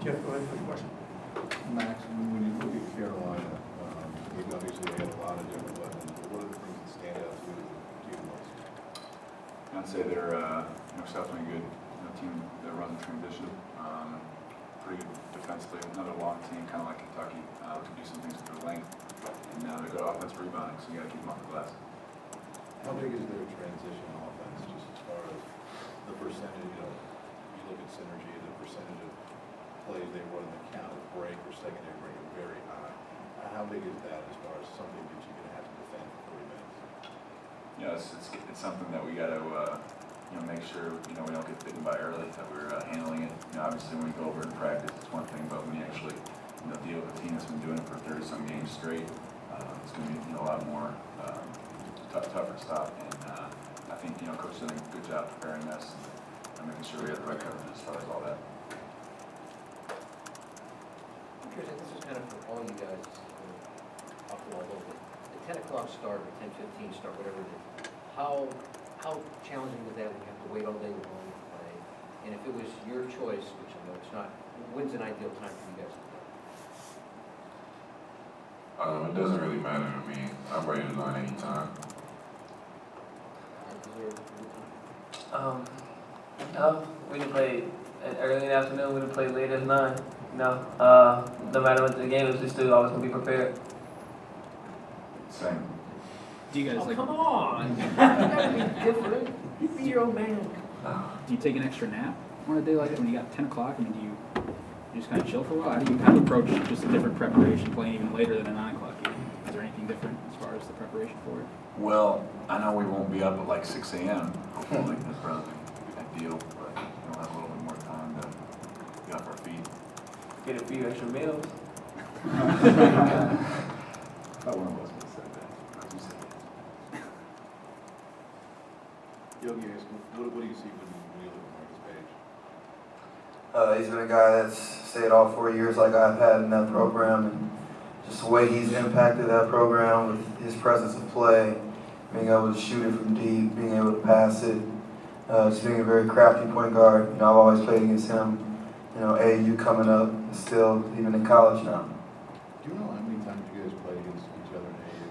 Jeff, go ahead for the question. Max, when you look at Carolina, obviously they have a lot of different weapons, but what are the things that stand out to you most? I'd say they're definitely a good team that runs in transition. Pretty good defensively. Another long team, kind of like Kentucky, can do some things with their length. And they're good offensive rebounding, so you got to keep them off the glass. How big is their transition offense, just as far as the percentage, you look at synergy, the percentage of plays they run in the counter break or secondary break is very high. How big is that as far as something that you're going to have to defend for 3 minutes? Yeah, it's something that we got to make sure we don't get bitten by early, that we're handling it. Obviously when we go over in practice it's one thing, but when you actually deal with a team that's been doing it for 30-some games straight, it's going to be a lot more tougher to stop. And I think Coach did a good job preparing us and making sure we had the right coverage as far as all that. I'm curious, this is kind of for all you guys, off the wall a little bit. The 10 o'clock start, or 10:15 start, whatever it is, how challenging was that when you have to wait all day long to play? And if it was your choice, which I know it's not, when's an ideal time for you guys to play? It doesn't really matter to me. I'm ready to learn anytime. Is there a good time? No, we can play early in the afternoon, we can play late at 9. No matter what the game is, we still always going to be prepared. Same. Do you guys Come on! You gotta be different. You be your own man. do you take an extra nap on a day like that when you got 10 o'clock? I mean, do you just kind of chill for a while? How do you kind of approach just a different preparation, playing even later than a 9 o'clock game? Is there anything different as far as the preparation for it? Well, I know we won't be up at like 6 a.m. Hopefully, that's probably ideal, but we'll have a little bit more time to get off our feet. Get a few extra meals. Thought one of us would have said that. You said that. Yogi, what do you see when you look at Marcus Page? He's been a guy that's stayed all 4 years like I've had in that program, and just the way he's impacted that program with his presence of play, being able to shoot it from deep, being able to pass it, just being a very crafty point guard. I've always played against him, AAU coming up, and still even in college now. Do you know how many times you guys played against each other in AAU?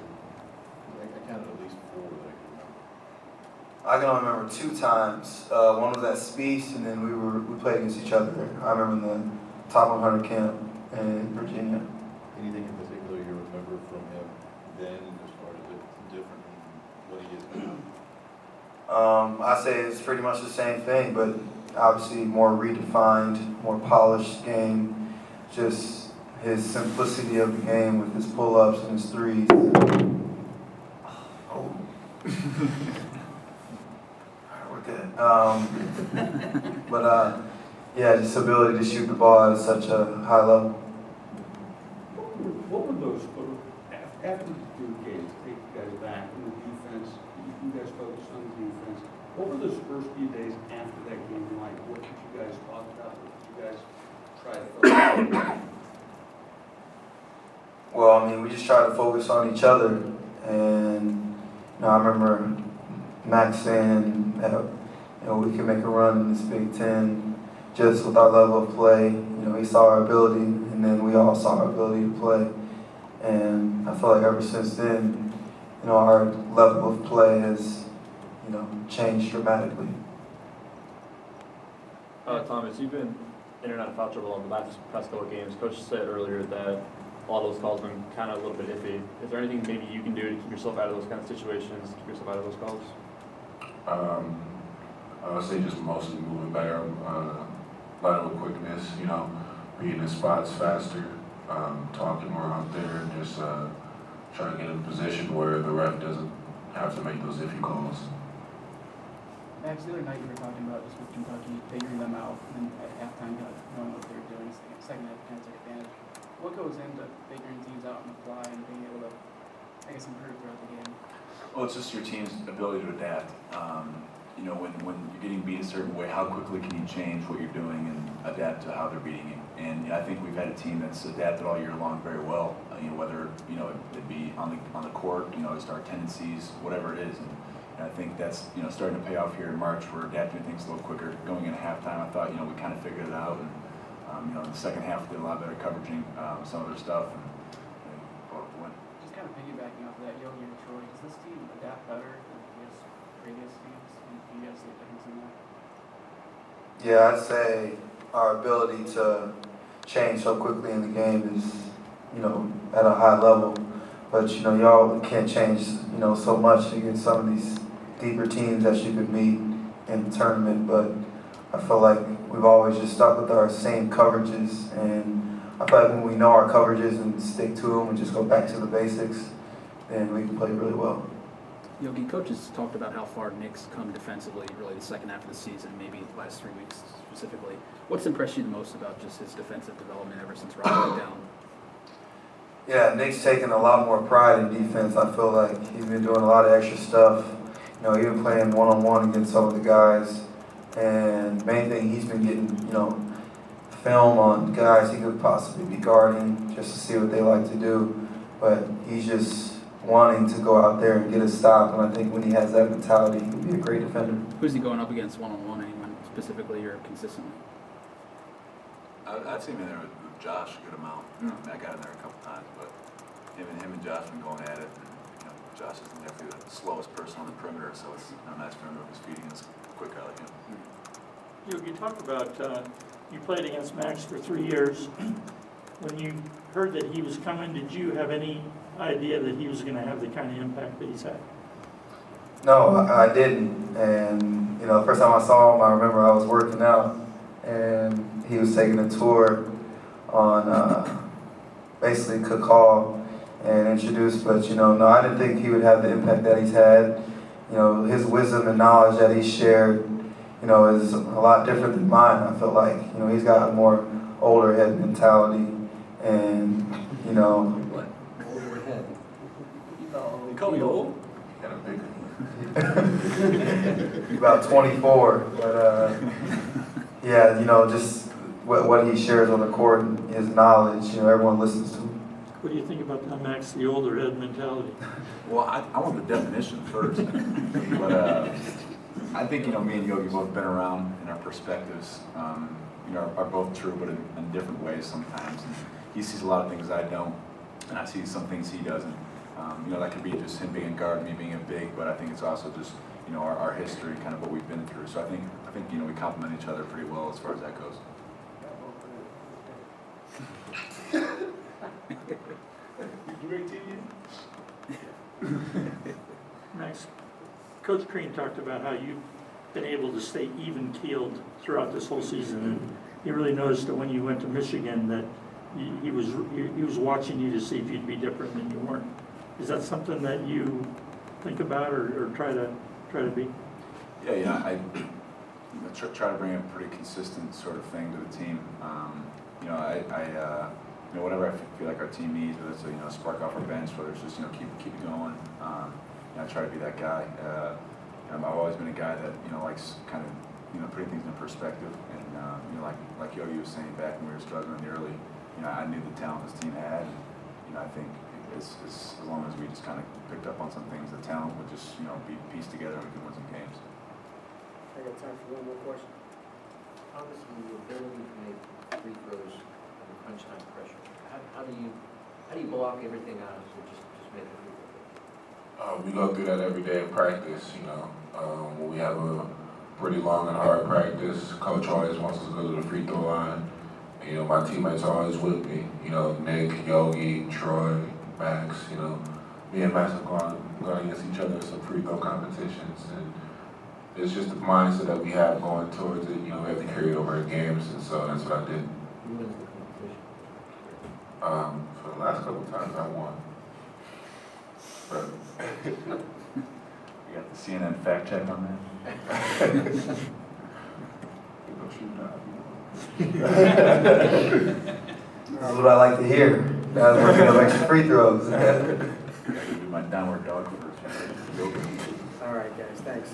I counted at least 4 that I can remember. I can only remember 2 times. One was at Speech, and then we played against each other. I remember in the top 100 camp in Virginia. Anything in particular you remember from him then, as far as it's different than what he is now? I say it's pretty much the same thing, but obviously more redefined, more polished game. Just his simplicity of the game with his pull-ups and his threes. Oh. We're good. Yeah, just ability to shoot the ball at such a high level. What were those, after the two games, take you guys back in the defense, you guys focused on the defense. What were those first few days after that game like? What did you guys talk about? What did you guys try to focus on? Well, we just try to focus on each other, and I remember Max saying that we can make a run in this Big Ten just with our level of play. He saw our ability, and then we all saw our ability to play. And I feel like ever since then, our level of play has, changed dramatically. Thomas, you've been in and out of foul trouble on the last couple of games. Coach said earlier that a lot of those calls have been kind of a little bit iffy. Is there anything maybe you can do to keep yourself out of those kind of situations, keep yourself out of those calls? I would say just mostly moving better, lateral quickness, being in spots faster, talking more out there, and just trying to get in a position where the ref doesn't have to make those iffy calls. Max, the other night you were talking about just with Kentucky, figuring them out, and at halftime kind of knowing what they were doing, second half kind of took advantage. What goes into figuring teams out on the fly and being able to, improve throughout the game? Well, it's just your team's ability to adapt. When you're getting beat a certain way, how quickly can you change what you're doing and adapt to how they're beating you? And I think we've had a team that's adapted all year long very well. Whether it be on the court, just our tendencies, whatever it is. And I think that's starting to pay off here in March. We're adapting things a little quicker. Going into halftime, I thought we kind of figured it out. And In the second half, we did a lot better coveraging some of their stuff and brought up the win. Just kind of piggybacking off of that, Yogi and Troy, does this team adapt better than previous teams? And do you guys see a difference in that? Yeah, I'd say our ability to change so quickly in the game is, at a high level. But, y'all can't change, so much against some of these deeper teams that you could meet in the tournament. But I feel like we've always just stuck with our same coverages. And I feel like when we know our coverages and stick to them and just go back to the basics, then we can play really well. Yogi, coaches talked about how far Nick's come defensively, really the second half of the season, maybe the last 3 weeks specifically. What's impressed you the most about just his defensive development ever since Rob went down? Yeah, Nick's taking a lot more pride in defense. I feel like he's been doing a lot of extra stuff. Even playing one-on-one against some of the guys. And main thing, he's been getting, film on guys he could possibly be guarding just to see what they like to do. But he's just wanting to go out there and get a stop. And I think when he has that mentality, he can be a great defender. Who's he going up against one-on-one, anyone specifically or consistently? I've seen him in there with Josh a good amount. I got in there a couple times, but him and Josh have been going at it. And, Josh isn't definitely the slowest person on the perimeter, so it's nice for him to move his feet against quick guy like him. You talked about you played against Max for 3 years. When you heard that he was coming, did you have any idea that he was going to have the kind of impact that he's had? No, I didn't. And, the first time I saw him, I remember I was working out, and he was taking a tour on basically Kakal and introduced. But, no, I didn't think he would have the impact that he's had. His wisdom and knowledge that he's shared, is a lot different than mine. I feel like, he's got a more older head mentality. And, What? Older head. You call me old? Got a big He's about 24, but yeah, just what he shares on the court and his knowledge, everyone listens to him. What do you think about that, Max, the older head mentality? Well, I want the definition first. But I think, me and Yogi both been around and our perspectives, are both true, but in different ways sometimes. And he sees a lot of things I don't, and I see some things he doesn't. That could be just him being a guard, me being a big, but I think it's also just, our history, kind of what we've been through. So I think, we complement each other pretty well as far as that goes. Max, Coach Crean talked about how you've been able to stay even-keeled throughout this whole season. And he really noticed that when you went to Michigan that he was watching you to see if you'd be different than you weren't. Is that something that you think about or try to be? Yeah, I try to bring a pretty consistent sort of thing to the team. Whatever I feel like our team needs, whether it's a spark off our bench, whether it's just keep it going. I try to be that guy. I've always been a guy that likes kind of putting things in perspective. And like Yogi was saying back when we were struggling early, I knew the talent this team had. And, I think as long as we just kind of picked up on some things, the talent would just be pieced together and we could win some games. I got time for one more question. How does the ability to make free throws under crunch time pressure? How do you block everything out to just make a free throw? We go through that every day in practice, when we have a pretty long and hard practice, coach always wants us to go to the free throw line. And, my teammates are always with me, Nick, Yogi, Troy, Max, me and Max have gone against each other in some free throw competitions. And it's just the mindset that we have going towards it, we have to carry it over in games, and so that's what I did. Who wins the competition? For the last couple of times I won. But You got the CNN fact check on that? That's what I like to hear. Guys working on extra free throws. I gotta do my downward dog first. All right, guys, thanks.